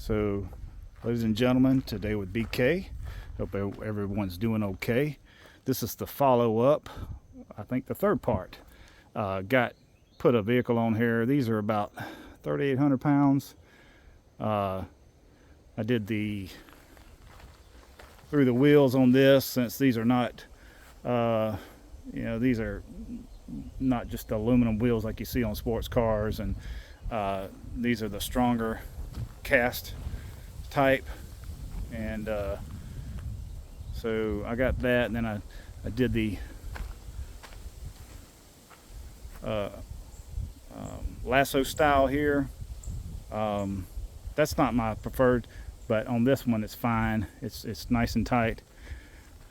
So, ladies and gentlemen, today with BK. Hope everyone's doing okay. This is the follow-up, I think the third part. Put a vehicle on here. These are about 3,800 pounds. I did through the wheels on this, since these are not, these are not just aluminum wheels like you see on sports cars, and these are the stronger cast type, and so I got that, and then I did the lasso style here. That's not my preferred, but on this one it's fine. It's nice and tight.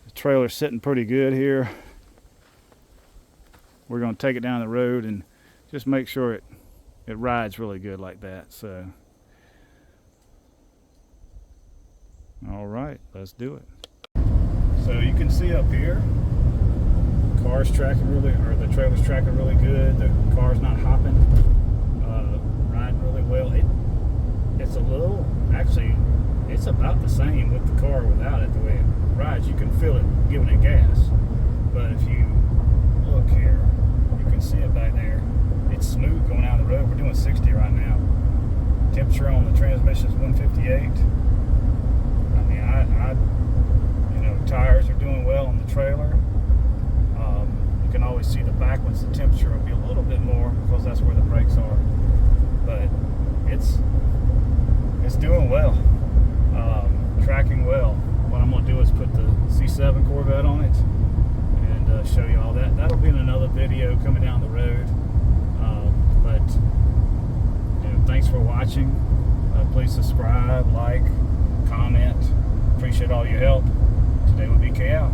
The trailer's sitting pretty good here. We're going to take it down the road and just make sure it rides really good like that. So all right, let's do it. So you can see up here, the trailer's tracking really good. The car's not hopping, riding really well. It's a little, actually, it's about the same with the car without it, the way it rides. You can feel it giving it gas. But if you look here, you can see it back there. It's smooth going down the road. We're doing 60 right now. Temperature on the transmission is 158. Tires are doing well on the trailer. You can always see the back ones. The temperature will be a little bit more because that's where the brakes are. But it's doing well, tracking well. What I'm going to do is put the C7 Corvette on it and show you all that. That'll be in another video coming down the road. Thanks for watching. Please subscribe, like, comment. Appreciate all your help. Today with BK out.